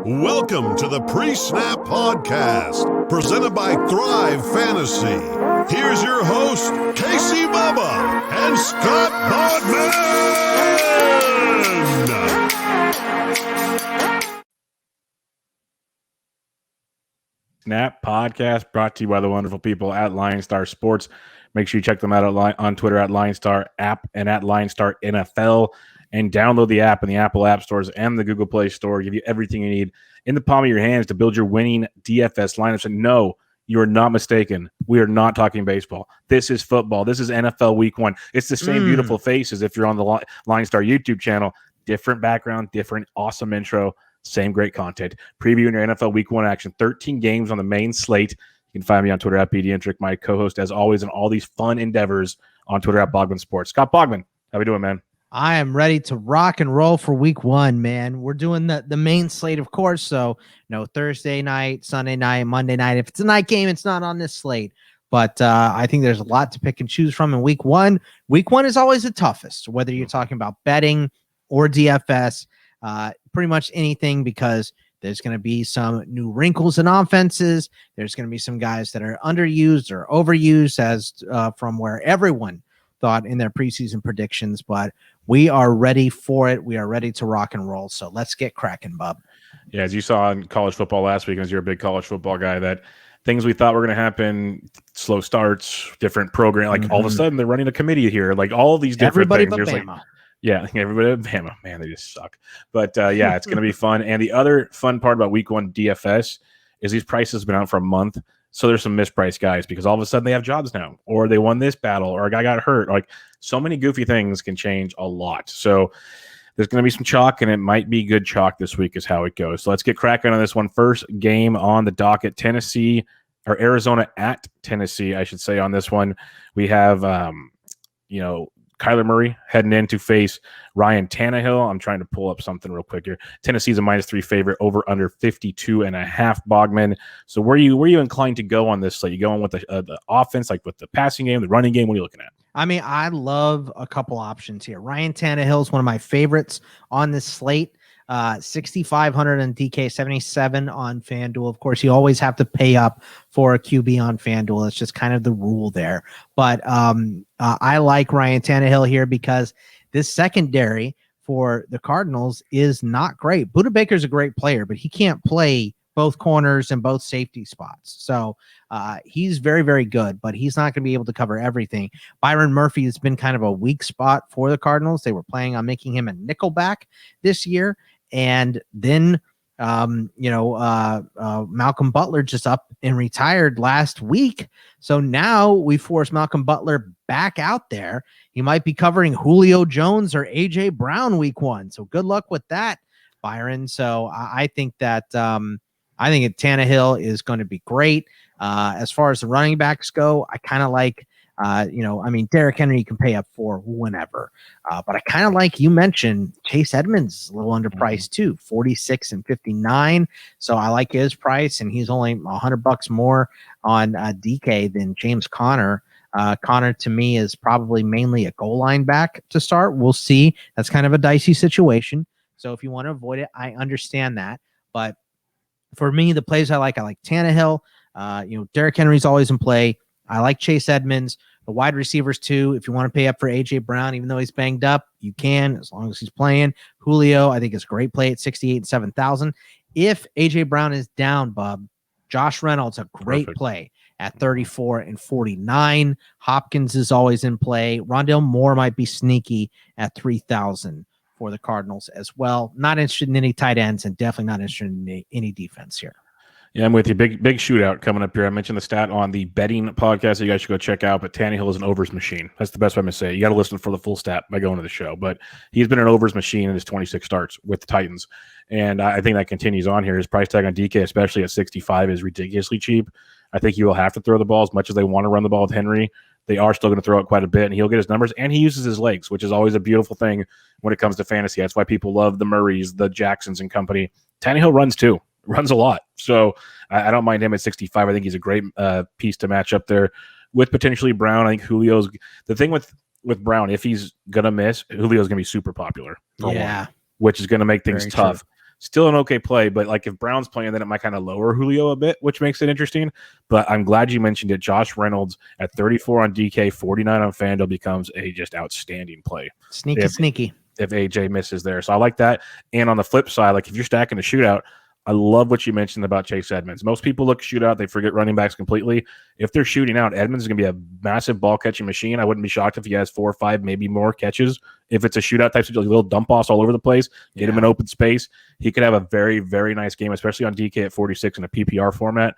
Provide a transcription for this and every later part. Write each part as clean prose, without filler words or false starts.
Welcome to the Pre-Snap Podcast, presented by Thrive Fantasy. Here's your host, Casey Bubba and Scott Bogman. Snap Podcast brought to you by the wonderful people at LineStar Sports. Make sure you check them out on Twitter at LineStar App and at LineStar NFL. And download the app in the Apple App Stores and the Google Play Store. Give you everything you need in the palm of your hands to build your winning DFS lineups. And no, you are not mistaken. We are not talking baseball. This is football. This is NFL Week 1. It's the same beautiful face as if you're on the LineStar YouTube channel. Different background, different awesome intro, same great content. Previewing your NFL Week 1 action. 13 games on the main slate. You can find me on Twitter at BDintric, my co-host as always, in all these fun endeavors on Twitter at Bogman Sports. Scott Bogman, how we doing, man? I am ready to rock and roll for week 1, man. We're doing the main slate, of course. So no Thursday night, Sunday night, Monday night. If it's a night game, it's not on this slate. But I think there's a lot to pick and choose from in week 1. Week 1 is always the toughest, whether you're talking about betting or DFS, pretty much anything, because there's going to be some new wrinkles in offenses. There's going to be some guys that are underused or overused as from where everyone thought in their preseason predictions, but we are ready for it. We are ready to rock and roll. So let's get cracking, Bub. Yeah, as you saw in college football last week, as you're a big college football guy, that things we thought were going to happen, slow starts, different program, like all of a sudden they're running a committee here, like all of these different everybody things. But Bama. Like, yeah, everybody but Bama. Man, they just suck. But yeah, it's going to be fun. And the other fun part about week 1 DFS is these prices have been out for a month. So there's some mispriced guys because all of a sudden they have jobs now, or they won this battle, or a guy got hurt. Like, so many goofy things can change a lot. So there's going to be some chalk, and it might be good chalk this week is how it goes. So let's get cracking on this one. First game on the docket, Arizona at Tennessee, I should say, on this one. We have, Kyler Murray heading in to face Ryan Tannehill. I'm trying to pull up something real quick here. Tennessee's a -3 favorite, over under 52.5. Bogman. So where are you inclined to go on this slate? You going with the offense, like with the passing game, the running game? What are you looking at? I mean, I love a couple options here. Ryan Tannehill is one of my favorites on this slate. 6,500 on DK, 77 on FanDuel. Of course, you always have to pay up for a QB on FanDuel. It's just kind of the rule there. But I like Ryan Tannehill here because this secondary for the Cardinals is not great. Budda Baker's a great player, but he can't play both corners and both safety spots. So he's very, very good, but he's not going to be able to cover everything. Byron Murphy has been kind of a weak spot for the Cardinals. They were planning on making him a nickelback this year. And then, Malcolm Butler just up and retired last week. So now we force Malcolm Butler back out there. He might be covering Julio Jones or A.J. Brown week 1. So good luck with that, Byron. So I think that Tannehill is going to be great. As far as the running backs go, I kind of like, Derrick Henry you can pay up for whenever. But I kind of like, you mentioned, Chase Edmonds is a little underpriced too, 46 and 59. So I like his price, and he's only $100 more on DK than James Conner. Conner to me is probably mainly a goal line back to start. We'll see. That's kind of a dicey situation. So if you want to avoid it, I understand that. But for me, the plays I like Tannehill. Derrick Henry's always in play. I like Chase Edmonds. The wide receivers too. If you want to pay up for A.J. Brown, even though he's banged up, you can, as long as he's playing. Julio, I think, is a great play at 68 and 7,000. If A.J. Brown is down, Bub, Josh Reynolds, a great play at 34 and 49. Hopkins is always in play. Rondale Moore might be sneaky at 3,000 for the Cardinals as well. Not interested in any tight ends, and definitely not interested in any defense here. Yeah, I'm with you. Big shootout coming up here. I mentioned the stat on the betting podcast that you guys should go check out, but Tannehill is an overs machine. That's the best way I'm going to say it. You got to listen for the full stat by going to the show, but he's been an overs machine in his 26 starts with the Titans, and I think that continues on here. His price tag on DK, especially at 65, is ridiculously cheap. I think he will have to throw the ball as much as they want to run the ball with Henry. They are still going to throw it quite a bit, and he'll get his numbers, and he uses his legs, which is always a beautiful thing when it comes to fantasy. That's why people love the Murrays, the Jacksons and company. Tannehill runs too. Runs a lot. So I don't mind him at 65. I think he's a great piece to match up there with potentially Brown. I think Julio's the thing with Brown. If he's going to miss, Julio's going to be super popular. Yeah. Which is going to make things tough. Still an okay play, but like if Brown's playing, then it might kind of lower Julio a bit, which makes it interesting. But I'm glad you mentioned it. Josh Reynolds at 34 on DK, 49 on FanDuel becomes a just outstanding play. Sneaky. If AJ misses there. So I like that. And on the flip side, like if you're stacking a shootout, I love what you mentioned about Chase Edmonds. Most people look shootout, they forget running backs completely. If they're shooting out, Edmonds is going to be a massive ball catching machine. I wouldn't be shocked if he has 4 or 5, maybe more catches. If it's a shootout type situation, little dump offs all over the place, get him in open space. He could have a very, very nice game, especially on DK at 46 in a PPR format.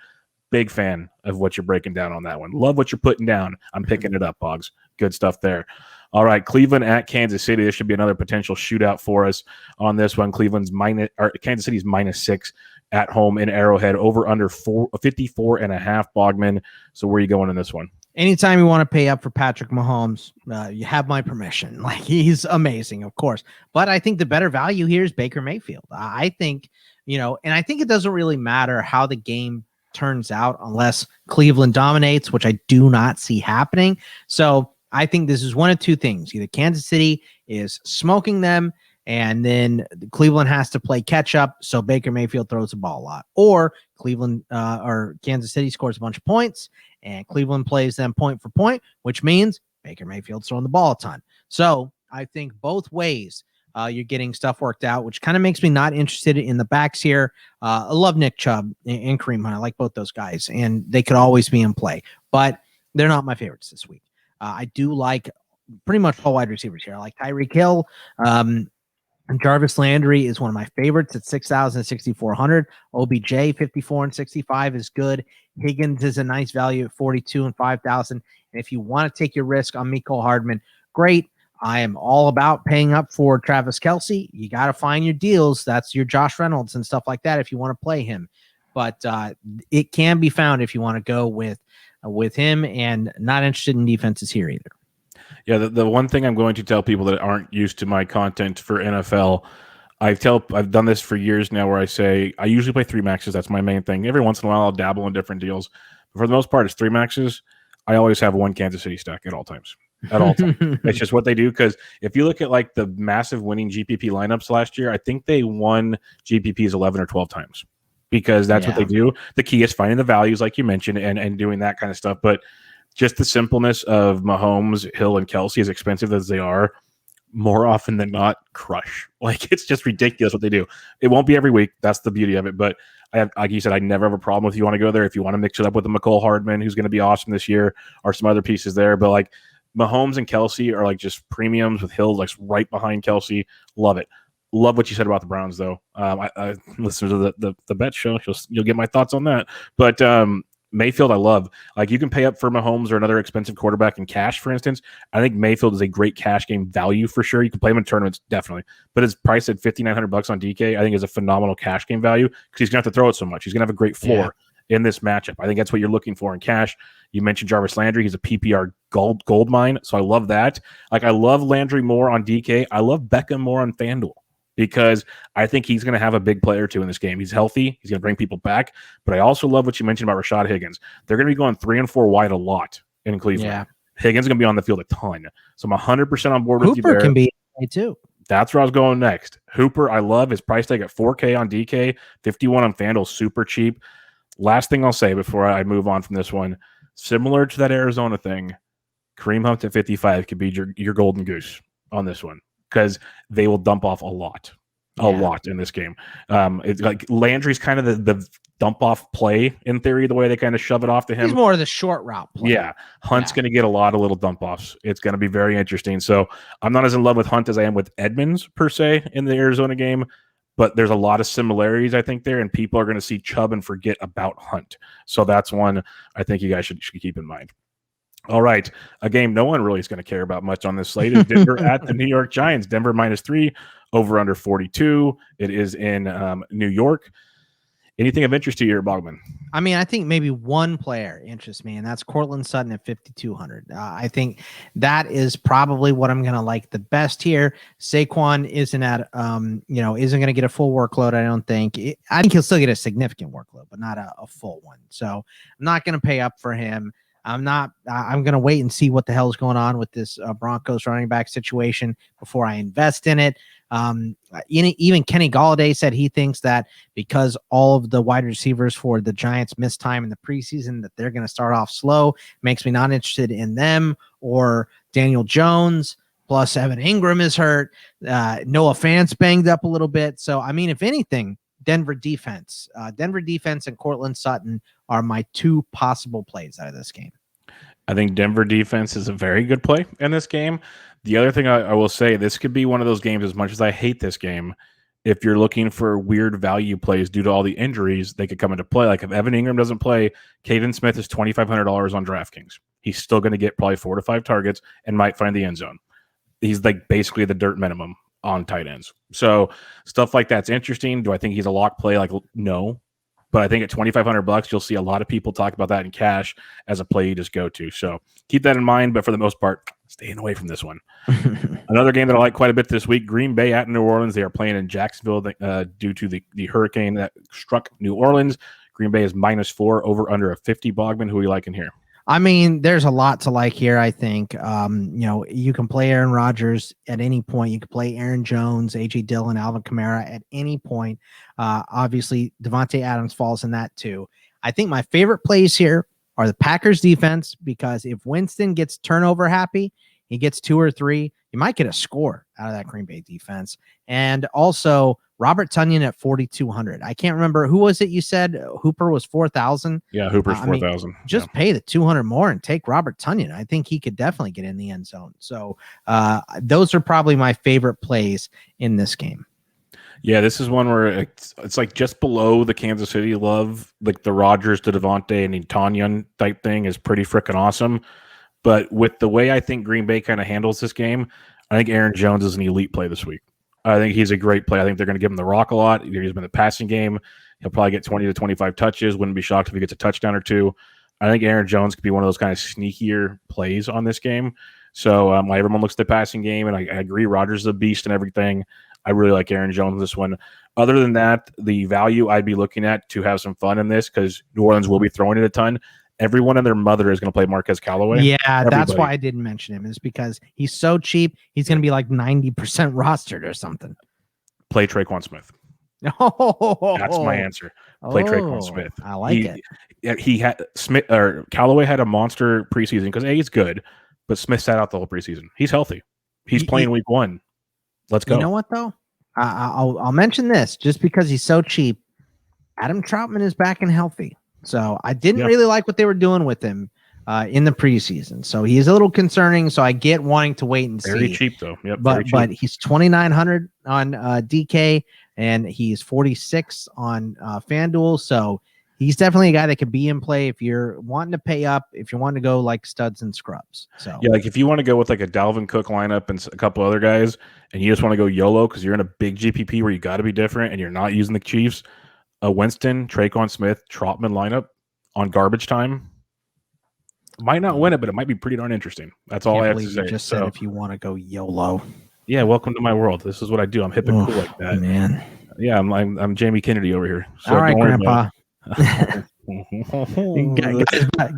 Big fan of what you're breaking down on that one. Love what you're putting down. I'm picking it up, Boggs. Good stuff there. All right, Cleveland at Kansas City. This should be another potential shootout for us on this one. Kansas City's -6 at home in Arrowhead. Over under 54.5, Bogman. So where are you going in this one? Anytime you want to pay up for Patrick Mahomes, you have my permission. Like, he's amazing, of course. But I think the better value here is Baker Mayfield. I think, and I think it doesn't really matter how the game turns out unless Cleveland dominates, which I do not see happening. So I think this is one of two things. Either Kansas City is smoking them, and then Cleveland has to play catch up, so Baker Mayfield throws the ball a lot. Or Cleveland or Kansas City scores a bunch of points, and Cleveland plays them point for point, which means Baker Mayfield's throwing the ball a ton. So I think both ways you're getting stuff worked out, which kind of makes me not interested in the backs here. I love Nick Chubb and Kareem Hunt. I like both those guys, and they could always be in play, but they're not my favorites this week. I do like pretty much all wide receivers here. I like Tyreek Hill. And Jarvis Landry is one of my favorites at 6,000, 6,400. OBJ 54 and 65 is good. Higgins is a nice value at 42 and 5,000. And if you want to take your risk on Mecole Hardman, great. I am all about paying up for Travis Kelce. You got to find your deals. That's your Josh Reynolds and stuff like that if you want to play him. But it can be found if you want to go with him, and not interested in defenses here either. Yeah, the one thing I'm going to tell people that aren't used to my content for NFL, I've done this for years now where I say I usually play 3 maxes. That's my main thing. Every once in a while, I'll dabble in different deals. But for the most part, it's 3 maxes. I always have one Kansas City stack at all times. It's just what they do, because if you look at like the massive winning GPP lineups last year, I think they won GPPs 11 or 12 times because that's what they do. The key is finding the values, like you mentioned, and doing that kind of stuff. But just the simpleness of Mahomes, Hill, and Kelce, as expensive as they are, more often than not, crush. Like, it's just ridiculous what they do. It won't be every week. That's the beauty of it. But like you said, I never have a problem if you want to go there. If you want to mix it up with a Mecole Hardman, who's going to be awesome this year, or some other pieces there. But like Mahomes and Kelce are like just premiums, with Hill like right behind Kelce. Love it. Love what you said about the Browns, though. I listen to the bet show. You'll get my thoughts on that. But Mayfield, I love. Like, you can pay up for Mahomes or another expensive quarterback in cash, for instance. I think Mayfield is a great cash game value for sure. You can play him in tournaments, definitely. But his price at $5,900 on DK, I think, is a phenomenal cash game value because he's going to have to throw it so much. He's going to have a great floor in this matchup. I think that's what you're looking for in cash. You mentioned Jarvis Landry. He's a PPR gold mine, so I love that. Like, I love Landry more on DK. I love Beckham more on FanDuel, because I think he's going to have a big play or two in this game. He's healthy. He's going to bring people back. But I also love what you mentioned about Rashad Higgins. They're going to be going 3 and 4 wide a lot in Cleveland. Yeah. Higgins is going to be on the field a ton. So I'm 100% on board with you there. Hooper can be too. That's where I was going next. Hooper, I love his price tag at $4K on DK, 51 on FanDuel, super cheap. Last thing I'll say before I move on from this one, similar to that Arizona thing, Kareem Hunt at 55 could be your golden goose on this one, because they will dump off a lot in this game. It's like Landry's kind of the dump off play in theory, the way they kind of shove it off to him. He's more of the short route play. Yeah. Hunt's going to get a lot of little dump offs. It's going to be very interesting. So I'm not as in love with Hunt as I am with Edmonds per se in the Arizona game, but there's a lot of similarities, I think, there, and people are going to see Chubb and forget about Hunt. So that's one I think you guys should keep in mind. All right. A game no one really is going to care about much on this slate is Denver at the New York Giants. Denver -3, over under 42. It is in New York. Anything of interest to you, Bogman? I mean, I think maybe one player interests me, and that's Cortland Sutton at 5,200. I think that is probably what I'm going to like the best here. Saquon isn't at, isn't going to get a full workload, I don't think. I think he'll still get a significant workload, but not a full one. So I'm not going to pay up for him. I'm going to wait and see what the hell is going on with this Broncos running back situation before I invest in it. Even Kenny Golladay said he thinks that because all of the wide receivers for the Giants missed time in the preseason, that they're going to start off slow. Makes me not interested in them or Daniel Jones. Plus Evan Ingram is hurt. Noah Fant's banged up a little bit. So, I mean, if anything, Denver defense and Cortland Sutton are my two possible plays out of this game. I think Denver defense is a very good play in this game. The other thing I will say, this could be one of those games, as much as I hate this game, if you're looking for weird value plays due to all the injuries, they could come into play. Like if Evan Ingram doesn't play, Caden Smith is $2,500 on DraftKings. He's still going to get probably 4 to 5 targets and might find the end zone. He's like basically the dirt minimum on tight ends. So stuff like that's interesting. Do I think he's a lock play? Like, no. But I think at $2,500, you'll see a lot of people talk about that in cash as a play you just go to. So keep that in mind. But for the most part, staying away from this one. Another game that I like quite a bit this week, Green Bay at New Orleans. They are playing in Jacksonville due to the hurricane that struck New Orleans. Green Bay is -4 over under a 50. Bogman, who are you liking here? I mean, there's a lot to like here, I think. You can play Aaron Rodgers at any point. You can play Aaron Jones, A.J. Dillon, Alvin Kamara at any point. Obviously, Devontae Adams falls in that too. I think my favorite plays here are the Packers defense, because if Winston gets turnover happy, he gets 2 or 3, you might get a score out of that Green Bay defense. And also Robert Tonyan at 4,200. I can't remember, who was it you said Hooper was 4,000? Yeah, Hooper's 4,000. Just pay the 200 more and take Robert Tonyan. I think he could definitely get in the end zone. So those are probably my favorite plays in this game. Yeah, this is one where it's like just below the Kansas City love, like the Rodgers to Devontae and Tonyan type thing is pretty freaking awesome. But with the way I think Green Bay kind of handles this game, I think Aaron Jones is an elite play this week. I think he's a great play. I think they're going to give him the rock a lot. He's been in the passing game. He'll probably get 20 to 25 touches. Wouldn't be shocked if he gets a touchdown or 2. I think Aaron Jones could be one of those kind of sneakier plays on this game. So everyone looks at the passing game, and I agree Rodgers is a beast and everything. I really like Aaron Jones in this one. Other than that, the value I'd be looking at to have some fun in this, because New Orleans will be throwing it a ton. Everyone and their mother is going to play Marquez Callaway. Yeah, that's why I didn't mention him, is because he's so cheap. He's going to be like 90% rostered or something. Play Traquan Smith. Oh, that's my answer. Play Traquan Smith. I like it. He had Smith, or Callaway had a monster preseason because he's good, but Smith sat out the whole preseason. He's healthy. He's playing week 1. Let's go. You know what though? I'll mention this just because he's so cheap. Adam Troutman is back and healthy. So I didn't really like what they were doing with him in the preseason. So he is a little concerning. So I get wanting to wait and see. Very cheap though. Yep. But he's 2,900 on DK, and he's 46 on FanDuel. So he's definitely a guy that could be in play if you're wanting to pay up, if you want to go like studs and scrubs. So yeah, like if you want to go with like a Dalvin Cook lineup and a couple other guys, and you just want to go YOLO because you're in a big GPP where you got to be different and you're not using the Chiefs, a Winston, Traquan Smith, Trotman lineup on garbage time might not win it, but it might be pretty darn interesting. That's all I have to say. You just said if you want to go YOLO. Yeah, welcome to my world. This is what I do. I'm hip and cool like that, man. Yeah, I'm Jamie Kennedy over here. So all right, Grandpa.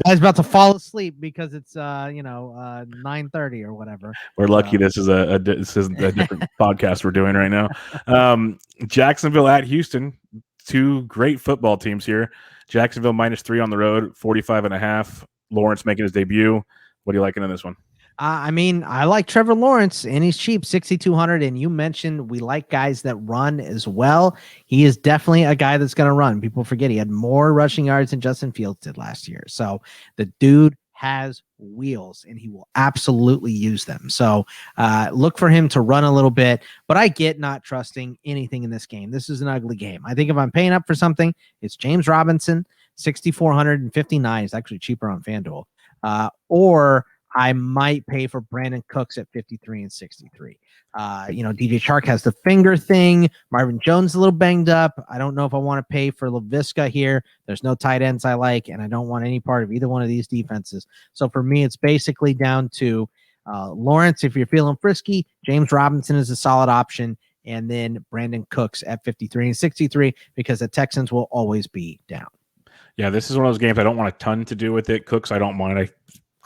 Guys about to fall asleep because it's 9:30 or whatever. We're lucky this is a different podcast we're doing right now. Jacksonville at Houston, 2 great football teams here. Jacksonville -3 on the road, 45.5. Lawrence making his debut. What are you liking in this one? I mean, I like Trevor Lawrence, and he's cheap, 6,200. And you mentioned we like guys that run as well. He is definitely a guy that's going to run. People forget he had more rushing yards than Justin Fields did last year. So the dude has wheels, and he will absolutely use them. So look for him to run a little bit. But I get not trusting anything in this game. This is an ugly game. I think if I'm paying up for something, it's James Robinson, 6,459. It's actually cheaper on FanDuel. Or I might pay for Brandon Cooks at 53 and 63. DJ Chark has the finger thing. Marvin Jones is a little banged up. I don't know if I want to pay for LaVisca here. There's no tight ends I like, and I don't want any part of either one of these defenses. So for me, it's basically down to Lawrence if you're feeling frisky. James Robinson is a solid option, and then Brandon Cooks at 53 and 63 because the Texans will always be down. Yeah, this is one of those games I don't want a ton to do with it. Cooks, I don't mind. I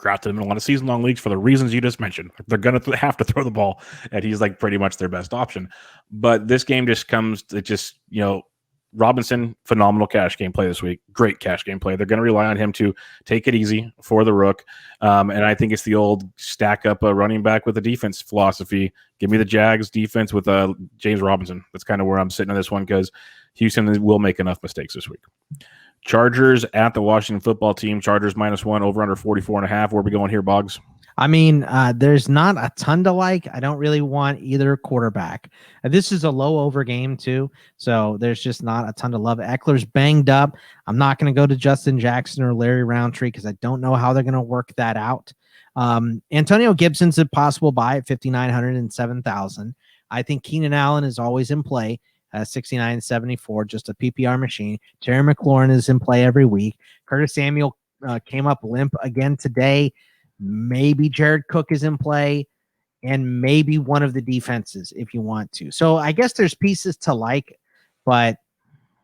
drafted him in a lot of season-long leagues for the reasons you just mentioned. They're going to have to throw the ball, and he's like pretty much their best option. But this game just comes to just, Robinson, phenomenal cash game play this week. Great cash game play. They're going to rely on him to take it easy for the rook. And I think it's the old stack up a running back with a defense philosophy. Give me the Jags defense with James Robinson. That's kind of where I'm sitting on this one because Houston will make enough mistakes this week. Chargers at the Washington football team. Chargers -1, over under 44.5. Where are we going here, Boggs? I mean, there's not a ton to like. I don't really want either quarterback. This is a low over game too, so there's just not a ton to love. Eckler's banged up. I'm not going to go to Justin Jackson or Larry Roundtree because I don't know how they're going to work that out. Antonio Gibson's a possible buy at 5,900 and 7,000. I think Keenan Allen is always in play. 69.74, just a PPR machine. Terry McLaurin is in play every week. Curtis Samuel came up limp again today. Maybe Jared Cook is in play, and maybe one of the defenses if you want to. So I guess there's pieces to like, but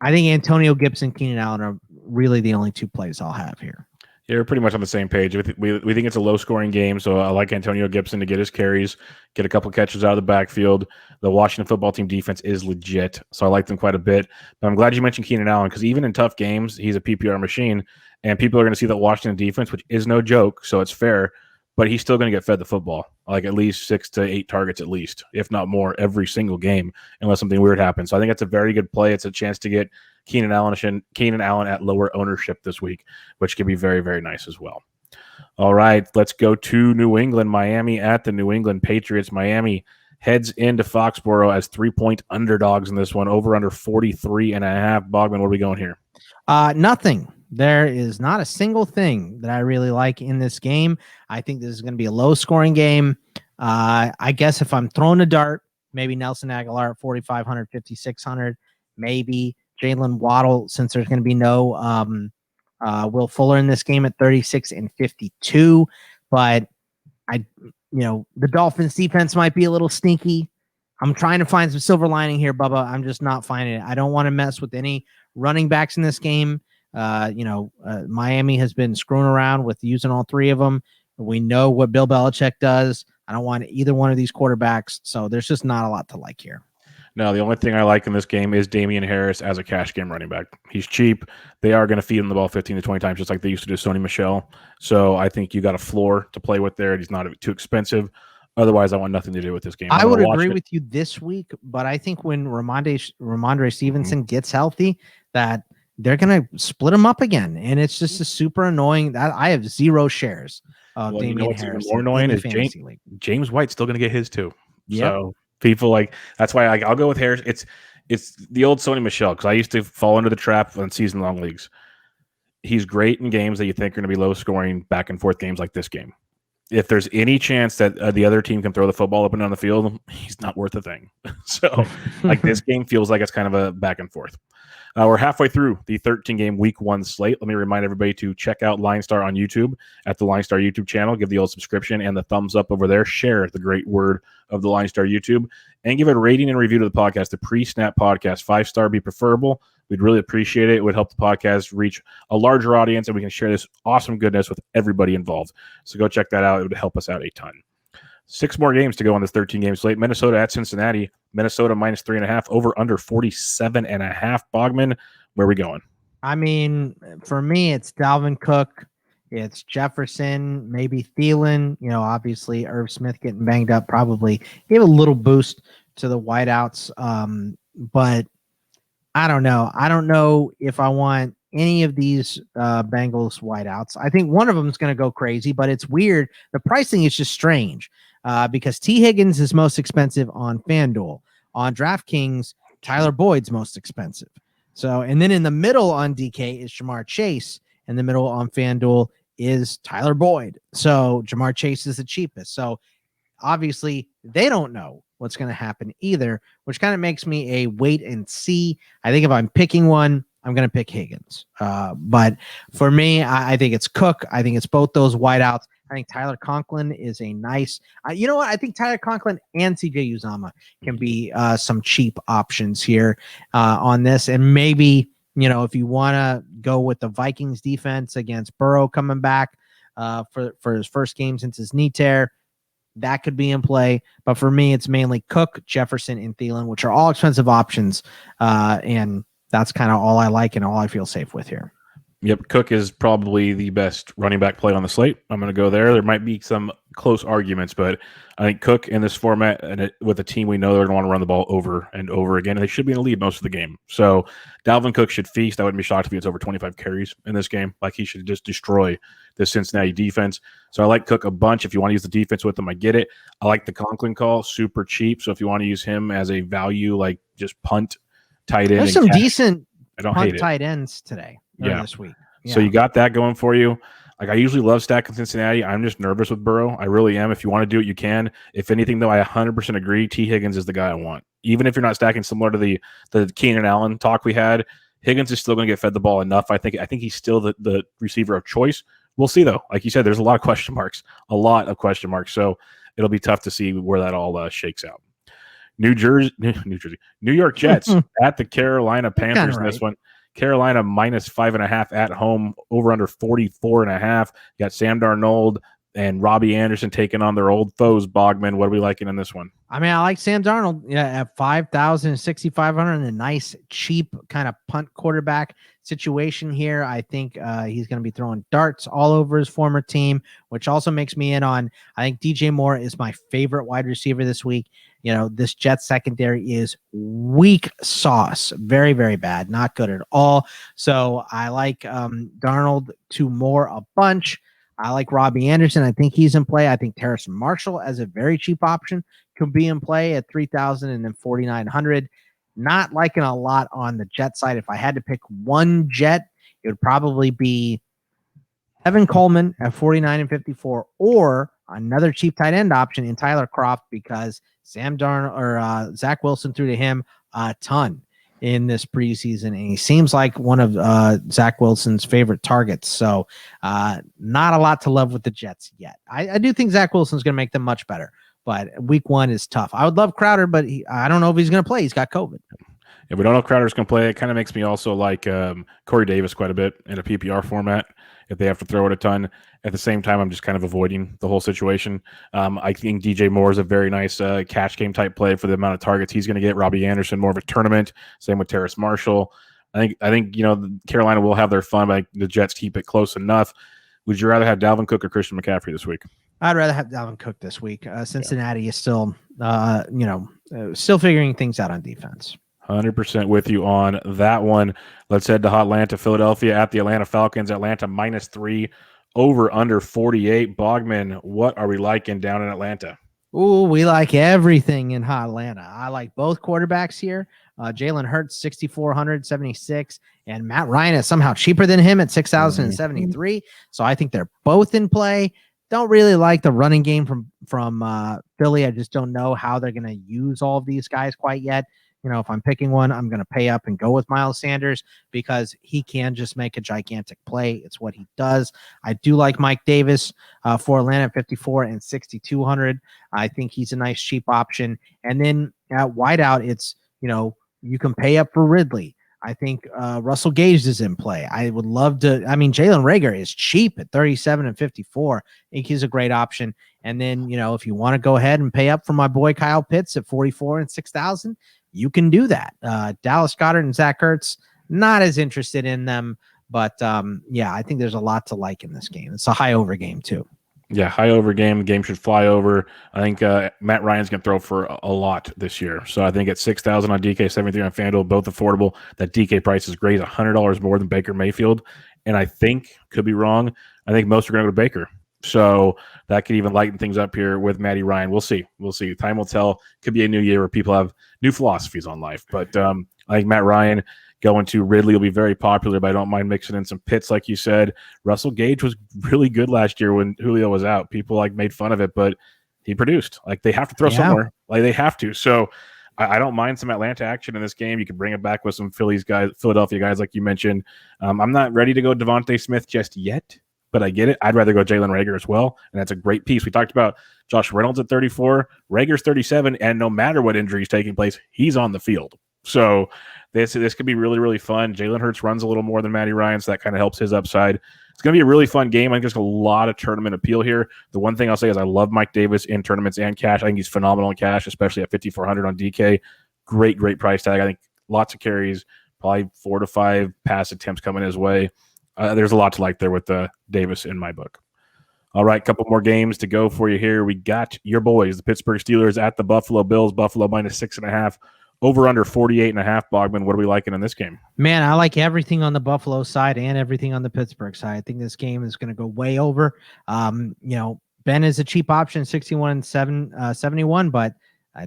I think Antonio Gibson, Keenan Allen are really the only two plays I'll have here. Yeah, we're pretty much on the same page. We think it's a low-scoring game, so I like Antonio Gibson to get his carries, get a couple catches out of the backfield. The Washington football team defense is legit, so I like them quite a bit. But I'm glad you mentioned Keenan Allen because even in tough games, he's a PPR machine, and people are going to see that Washington defense, which is no joke, so it's fair, but he's still going to get fed the football, like at least 6 to 8 targets at least, if not more, every single game, unless something weird happens. So I think that's a very good play. It's a chance to get Keenan Allen at lower ownership this week, which can be very, very nice as well. All right, let's go to New England. Miami at the New England Patriots. Miami heads into Foxborough as 3-point underdogs in this one, over under 43.5. Bogman, where are we going here? Nothing. There is not a single thing that I really like in this game. I think this is going to be a low-scoring game. I guess if I'm throwing a dart, maybe Nelson Aguilar at 4,500, 5,600, maybe Jalen Waddle, since there's going to be no Will Fuller in this game at 36 and 52. But the Dolphins defense might be a little sneaky. I'm trying to find some silver lining here, Bubba. I'm just not finding it. I don't want to mess with any running backs in this game. Miami has been screwing around with using all three of them. We know what Bill Belichick does. I don't want either one of these quarterbacks. So there's just not a lot to like here. No, the only thing I like in this game is Damian Harris as a cash game running back. He's cheap. They are going to feed him the ball 15 to 20 times, just like they used to do Sony Michel. So I think you got a floor to play with there. And he's not too expensive. Otherwise, I want nothing to do with this game. I would agree with you this week, but I think when Ramondre Stevenson gets healthy, that they're going to split him up again. And it's just a super annoying that I have 0 shares of Damian Harris. Even more annoying is James White's still going to get his too. Yep. So people that's why I'll go with Harris. It's the old Sony Michel because I used to fall into the trap on season-long leagues. He's great in games that you think are going to be low-scoring, back-and-forth games like this game. If there's any chance that the other team can throw the football up and down the field, he's not worth a thing. So, this game feels like it's kind of a back-and-forth. We're halfway through the 13-game Week 1 slate. Let me remind everybody to check out LineStar on YouTube at the LineStar YouTube channel. Give the old subscription and the thumbs up over there. Share the great word of the LineStar YouTube. And give a rating and review to the podcast, the Pre-Snap Podcast. 5-star be preferable. We'd really appreciate it. It would help the podcast reach a larger audience, and we can share this awesome goodness with everybody involved. So go check that out. It would help us out a ton. 6 more games to go on this 13-game slate. Minnesota at Cincinnati. Minnesota -3.5, over under 47.5. Bogman, where are we going? I mean, for me, it's Dalvin Cook. It's Jefferson, maybe Thielen. Obviously, Irv Smith getting banged up probably gave a little boost to the wideouts. But I don't know. I don't know if I want any of these Bengals wideouts. I think one of them is going to go crazy, but it's weird. The pricing is just strange because T. Higgins is most expensive on FanDuel. On DraftKings, Tyler Boyd's most expensive. So, and then in the middle on DK is Jamar Chase. In the middle on FanDuel is Tyler Boyd. So Jamar Chase is the cheapest. So obviously they don't know what's going to happen either, which kind of makes me a wait and see. I think if I'm picking one, I'm going to pick Higgins. But for me, I think it's Cook. I think it's both those wideouts. I think Tyler Conklin is a nice, you know what? I think Tyler Conklin and CJ Uzomah can be some cheap options here on this. And maybe if you want to go with the Vikings defense against Burrow coming back for his first game since his knee tear, that could be in play. But for me, it's mainly Cook, Jefferson, and Thielen, which are all expensive options. And that's kind of all I like and all I feel safe with here. Yep, Cook is probably the best running back play on the slate. I'm going to go there. There might be some close arguments, but I think Cook in this format and with a team we know they're going to want to run the ball over and over again, and they should be in the lead most of the game. So Dalvin Cook should feast. I wouldn't be shocked if he gets over 25 carries in this game. Like, he should just destroy the Cincinnati defense. So I like Cook a bunch. If you want to use the defense with him, I get it. I like the Conklin call, super cheap. So if you want to use him as a value, like just punt, tight end. There's some decent I don't punt hate it. tight ends today. This week. Yeah. So you got that going for you. Like, I usually love stacking Cincinnati. I'm just nervous with Burrow. I really am. If you want to do it, you can. If anything, though, I 100% agree. T. Higgins is the guy I want. Even if you're not stacking, similar to the Keenan Allen talk we had, Higgins is still going to get fed the ball enough. I think he's still the receiver of choice. We'll see, though. Like you said, there's a lot of question marks. So it'll be tough to see where that all shakes out. New York Jets at the Carolina Panthers in this one. Carolina minus 5.5 at home, over under 44.5. You got Sam Darnold and Robbie Anderson taking on their old foes. Bogman, what are we liking in this one? I mean, I like Sam Darnold at 5,000, 6,500, and a nice, cheap kind of punt quarterback situation here. I think he's going to be throwing darts all over his former team, which also makes me in on, I think DJ Moore is my favorite wide receiver this week. This Jets secondary is weak sauce. Very, very bad. Not good at all. So I like Darnold to Moore a bunch. I like Robbie Anderson. I think he's in play. I think Terrace Marshall as a very cheap option could be in play at 3,000 and then 4,900. Not liking a lot on the Jet side. If I had to pick one Jet, it would probably be Evan Coleman at 49 and 54, or another cheap tight end option in Tyler Kroft, because Sam Darnold or Zach Wilson threw to him a ton in this preseason, and he seems like one of Zach Wilson's favorite targets. So not a lot to love with the Jets yet. I do think Zach Wilson's going to make them much better, but week one is tough. I would love Crowder, but I don't know if he's going to play. He's got COVID. Yeah, we don't know if Crowder's going to play. It kind of makes me also like Corey Davis quite a bit in a PPR format if they have to throw it a ton. At the same time, I'm just kind of avoiding the whole situation. I think DJ Moore is a very nice cash game type play for the amount of targets he's going to get. Robbie Anderson, more of a tournament. Same with Terrace Marshall. I think Carolina will have their fun, but the Jets keep it close enough. Would you rather have Dalvin Cook or Christian McCaffrey this week? I'd rather have Dalvin Cook this week. Cincinnati is still, still figuring things out on defense. 100% with you on that one. Let's head to Atlanta, Philadelphia at the Atlanta Falcons. Atlanta -3, over under 48. Bogman, what are we liking down in Atlanta? Ooh, we like everything in Atlanta. I like both quarterbacks here. Jalen Hurts, 6,476, and Matt Ryan is somehow cheaper than him at 6,073. So I think they're both in play. Don't really like the running game from Philly. I just don't know how they're going to use all of these guys quite yet. If I'm picking one, I'm going to pay up and go with Miles Sanders because he can just make a gigantic play. It's what he does. I do like Mike Davis for Atlanta at 54 and 6,200. I think he's a nice cheap option. And then at wideout, it's, you can pay up for Ridley. I think Russell Gage is in play. I would love to. I mean, Jalen Reagor is cheap at 37 and 54. I think he's a great option. And then, if you want to go ahead and pay up for my boy Kyle Pitts at 44 and 6,000, you can do that. Dallas Goedert and Zach Ertz, not as interested in them. But, I think there's a lot to like in this game. It's a high over game, too. Yeah, high over game. The game should fly over. I think Matt Ryan's going to throw for a lot this year. So I think at 6,000 on DK, 73 on FanDuel, both affordable. That DK price is great. $100 more than Baker Mayfield. And I think, could be wrong, I think most are going to go to Baker. So that could even lighten things up here with Matty Ryan. We'll see. Time will tell. Could be a new year where people have new philosophies on life. But I think Matt Ryan going to Ridley will be very popular, but I don't mind mixing in some Pitts, like you said. Russell Gage was really good last year when Julio was out. People made fun of it, but he produced. They have to throw somewhere. They have to. So I don't mind some Atlanta action in this game. You can bring it back with some Philadelphia guys, like you mentioned. I'm not ready to go Devontae Smith just yet, but I get it. I'd rather go Jalen Reagor as well, and that's a great piece. We talked about Josh Reynolds at 34, Rager's 37, and no matter what injury is taking place, he's on the field. So this could be really, really fun. Jalen Hurts runs a little more than Matty Ryan, so that kind of helps his upside. It's going to be a really fun game. I think there's a lot of tournament appeal here. The one thing I'll say is I love Mike Davis in tournaments and cash. I think he's phenomenal in cash, especially at 5,400 on DK. Great price tag. I think lots of carries, probably 4 to 5 pass attempts coming his way. There's a lot to like there with Davis in my book. All right, couple more games to go for you here. We got your boys, the Pittsburgh Steelers at the Buffalo Bills. Buffalo minus 6.5. Over under 48.5. Bogman, what are we liking in this game? Man, I like everything on the Buffalo side and everything on the Pittsburgh side. I think this game is going to go way over. Ben is a cheap option, 71 but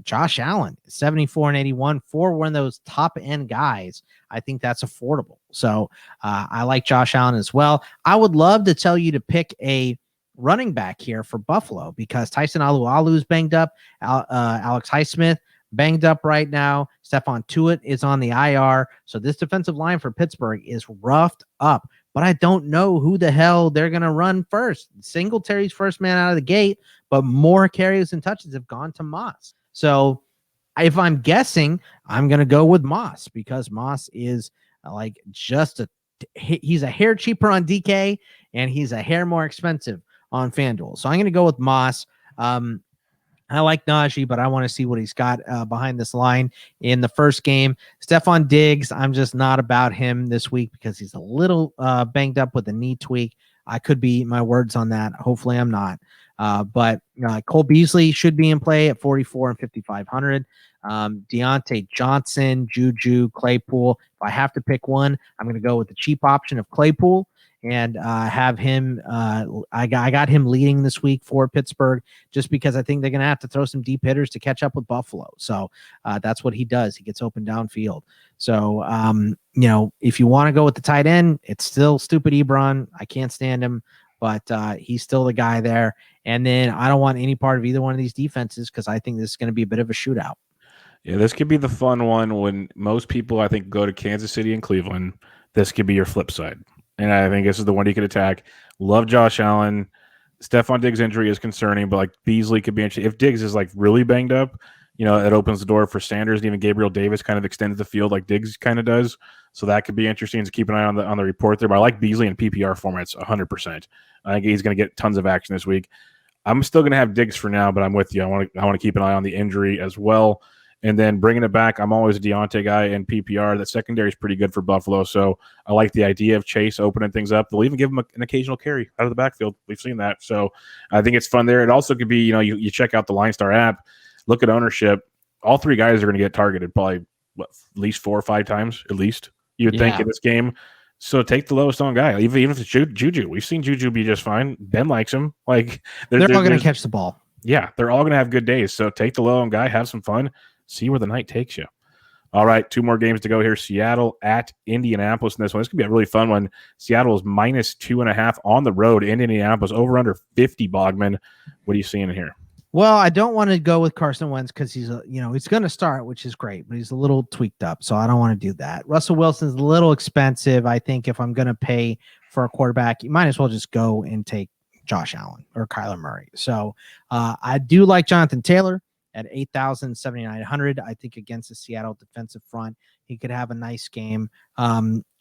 Josh Allen, 74 and 81 for one of those top end guys. I think that's affordable. So I like Josh Allen as well. I would love to tell you to pick a running back here for Buffalo because Tyson Alualu is banged up. Alex Highsmith banged up right now. Stephon Tuitt is on the IR. So this defensive line for Pittsburgh is roughed up, but I don't know who the hell they're going to run first. Singletary's first man out of the gate, but more carries and touches have gone to Moss. So if I'm guessing, I'm going to go with Moss because Moss is like he's a hair cheaper on DK and he's a hair more expensive on FanDuel. So I'm going to go with Moss. I like Najee, but I want to see what he's got behind this line in the first game. Stephon Diggs, I'm just not about him this week because he's a little banged up with a knee tweak. I could be eating my words on that. Hopefully I'm not. But Cole Beasley should be in play at 44 and 5,500. Deontay Johnson, Juju, Claypool. If I have to pick one, I'm going to go with the cheap option of Claypool and have him. I got him leading this week for Pittsburgh just because I think they're going to have to throw some deep hitters to catch up with Buffalo. So that's what he does. He gets open downfield. So, if you want to go with the tight end, it's still stupid Ebron. I can't stand him, but he's still the guy there. And then I don't want any part of either one of these defenses because I think this is going to be a bit of a shootout. Yeah, this could be the fun one when most people, I think, go to Kansas City and Cleveland. This could be your flip side. And I think this is the one you could attack. Love Josh Allen. Stephon Diggs' injury is concerning, but like Beasley could be interesting. If Diggs is like really banged up, it opens the door for Sanders and even Gabriel Davis kind of extends the field like Diggs kind of does. So that could be interesting to keep an eye on the report there. But I like Beasley in PPR formats 100%. I think he's going to get tons of action this week. I'm still going to have Diggs for now, but I'm with you. I want to keep an eye on the injury as well. And then bringing it back, I'm always a Deontay guy in PPR. That secondary is pretty good for Buffalo, so I like the idea of Chase opening things up. They'll even give him an occasional carry out of the backfield. We've seen that, so I think it's fun there. It also could be, you check out the LineStar app, look at ownership. All three guys are going to get targeted probably at least 4 or 5 times at least. You would think in this game. So take the lowest on guy, even if it's Juju. We've seen Juju be just fine. Ben likes him. Like they're all going to catch the ball. Yeah, they're all going to have good days. So take the low on guy, have some fun. See where the night takes you. All right, 2 more games to go here. Seattle at Indianapolis in this one. This could be a really fun one. Seattle is minus 2.5 on the road in Indianapolis, over under 50. Bogman, what are you seeing in here? Well, I don't want to go with Carson Wentz because he's going to start, which is great, but he's a little tweaked up, so I don't want to do that. Russell Wilson's a little expensive. I think if I'm going to pay for a quarterback, you might as well just go and take Josh Allen or Kyler Murray. So I do like Jonathan Taylor at 8,700. I think against the Seattle defensive front, he could have a nice game.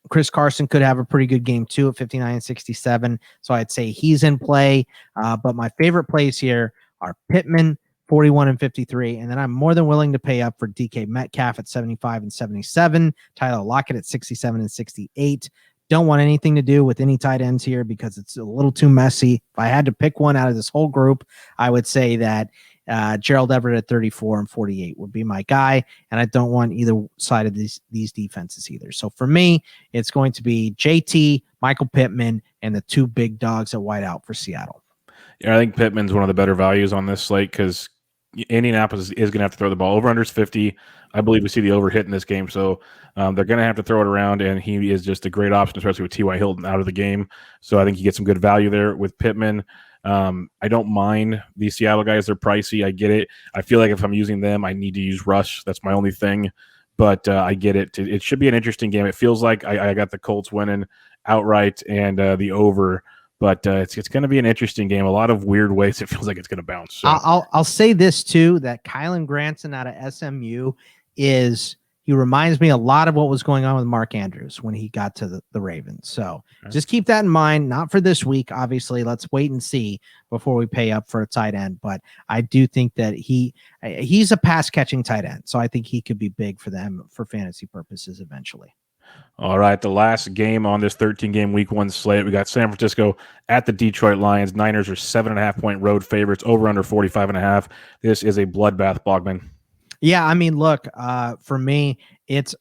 Chris Carson could have a pretty good game too at 59 and 67. So I'd say he's in play. But my favorite plays here are Pittman, 41 and 53. And then I'm more than willing to pay up for DK Metcalf at 75 and 77. Tyler Lockett at 67 and 68. Don't want anything to do with any tight ends here because it's a little too messy. If I had to pick one out of this whole group, I would say that Gerald Everett at 34 and 48 would be my guy, and I don't want either side of these defenses either. So for me, it's going to be JT, Michael Pittman, and the 2 big dogs at wideout for Seattle. Yeah, I think Pittman's one of the better values on this slate because Indianapolis is going to have to throw the ball. Over under is 50. I believe we see the over hit in this game, so they're going to have to throw it around, and he is just a great option, especially with T.Y. Hilton out of the game. So I think you get some good value there with Pittman. I don't mind these Seattle guys. They're pricey. I get it. I feel like if I'm using them, I need to use Rush. That's my only thing, but I get it. It should be an interesting game. It feels like I got the Colts winning outright and the over, but it's going to be an interesting game. A lot of weird ways it feels like it's going to bounce. So. I'll say this too, that Kylan Granson out of SMU He reminds me a lot of what was going on with Mark Andrews when he got to the Ravens. So just keep that in mind. Not for this week, obviously. Let's wait and see before we pay up for a tight end. But I do think that he's a pass catching tight end. So I think he could be big for them for fantasy purposes eventually. All right, the last game on this 13-game Week 1 slate, we got San Francisco at the Detroit Lions. Niners are 7.5-point road favorites, over under 45.5. This is a bloodbath, Bogman. Yeah, I mean, look, for me,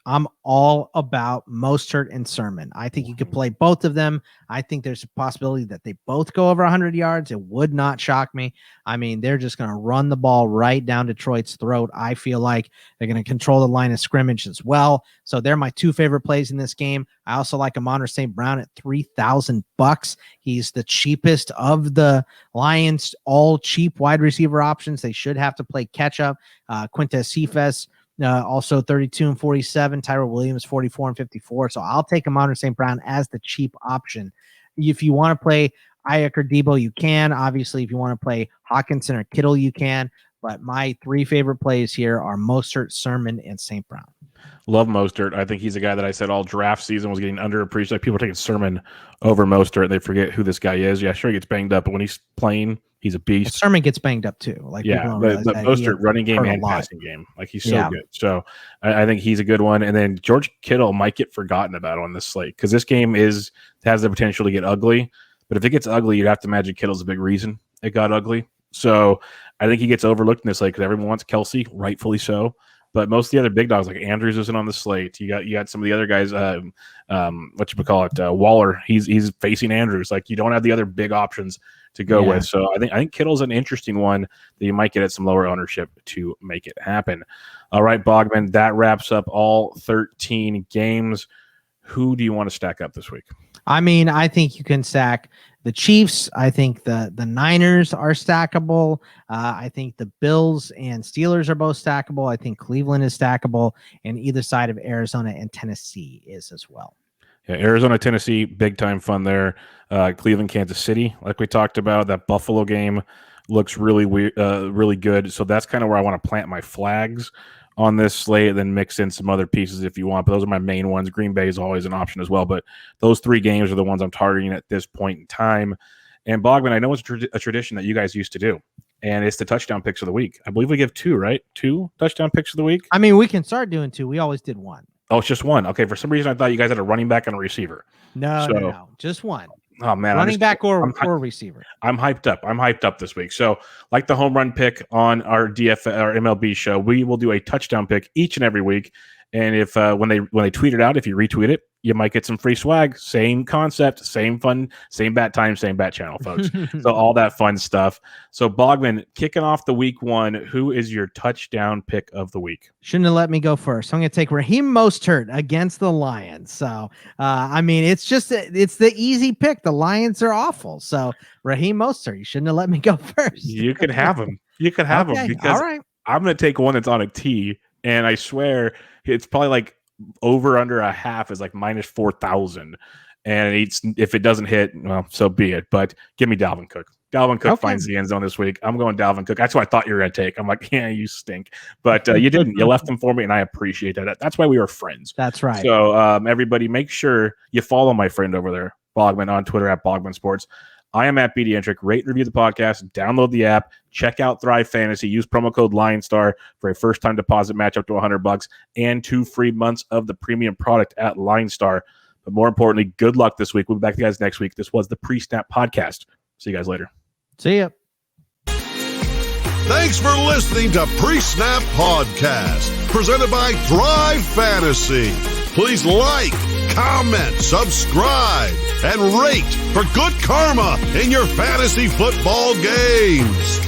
I'm all about Mostert and Sermon. I think you could play both of them. I think there's a possibility that they both go over 100 yards. It would not shock me. I mean, they're just going to run the ball right down Detroit's throat. I feel like they're going to control the line of scrimmage as well. So they're my two favorite plays in this game. I also like Amon St. Brown at $3,000. He's the cheapest of the Lions, all cheap wide receiver options. They should have to play catch up. Quintez Cephas, also 32 and 47. Tyrell Williams 44 and 54. So I'll take Amon St. Brown as the cheap option. If you want to play Ayuk or Debo, you can. Obviously, if you want to play Hawkinson or Kittle, you can. But my three favorite plays here are Mostert, Sermon, and St. Brown. Love Mostert. I think he's a guy that I said all draft season was getting underappreciated. Like people are taking Sermon over Mostert. They forget who this guy is. Yeah, sure, he gets banged up, but when he's playing, he's a beast. Sermon gets banged up too. Like yeah, but Mostert running game and passing game, like he's so good. So I think he's a good one. And then George Kittle might get forgotten about on this slate because this game has the potential to get ugly. But if it gets ugly, you'd have to imagine Kittle's a big reason it got ugly. So I think he gets overlooked in this slate because everyone wants Kelsey, rightfully so. But most of the other big dogs, like Andrews, isn't on the slate. You got some of the other guys. Waller. He's facing Andrews. Like you don't have the other big options to go with. So I think Kittle's an interesting one that you might get at some lower ownership to make it happen. All right, Bogman. That wraps up all 13 games. Who do you want to stack up this week? I mean, I think you can stack the Chiefs. I think the Niners are stackable. I think the Bills and Steelers are both stackable. I think Cleveland is stackable, and either side of Arizona and Tennessee is as well. Yeah, Arizona, Tennessee, big time fun there. Cleveland, Kansas City, like we talked about, that Buffalo game looks really really good. So that's kind of where I want to plant my flags on this slate, then mix in some other pieces if you want. But those are my main ones. Green Bay is always an option as well. But those three games are the ones I'm targeting at this point in time. And Bogman, I know it's a tradition that you guys used to do, and it's the touchdown picks of the week. I believe we give two, right? 2 touchdown picks of the week? I mean, we can start doing 2. We always did 1. Oh, it's just 1. Okay, for some reason I thought you guys had a running back and a receiver. No. Just 1. Oh man, running back or receiver. I'm hyped up. I'm hyped up this week. So, like the home run pick on our DFS or MLB show, we will do a touchdown pick each and every week. And if when they tweet it out, if you retweet it, you might get some free swag. Same concept, same fun, same bat time, same bat channel, folks. So all that fun stuff. So Bogman, kicking off the week 1, who is your touchdown pick of the week? Shouldn't have let me go first. So I'm going to take Raheem Mostert against the Lions. So I mean, it's the easy pick. The Lions are awful. So Raheem Mostert, you shouldn't have let me go first. You can have him. You can have him because I'm going to take one that's on a tee, and I swear it's probably like over under a half is like minus 4,000. And if it doesn't hit, well, so be it. But give me Dalvin Cook. Dalvin Cook finds the end zone this week. I'm going Dalvin Cook. That's what I thought you were going to take. I'm like, yeah, you stink. But you didn't. You left them for me, and I appreciate that. That's why we were friends. That's right. So everybody, make sure you follow my friend over there, Bogman, on Twitter at Bogman Sports. I am at BDentric. Rate and review the podcast. Download the app. Check out Thrive Fantasy. Use promo code LineStar for a first-time deposit match up to $100 and 2 free months of the premium product at LineStar. But more importantly, good luck this week. We'll be back to you guys next week. This was the Pre-Snap Podcast. See you guys later. See ya. Thanks for listening to Pre-Snap Podcast, presented by Thrive Fantasy. Please like, comment, subscribe, and rate for good karma in your fantasy football games.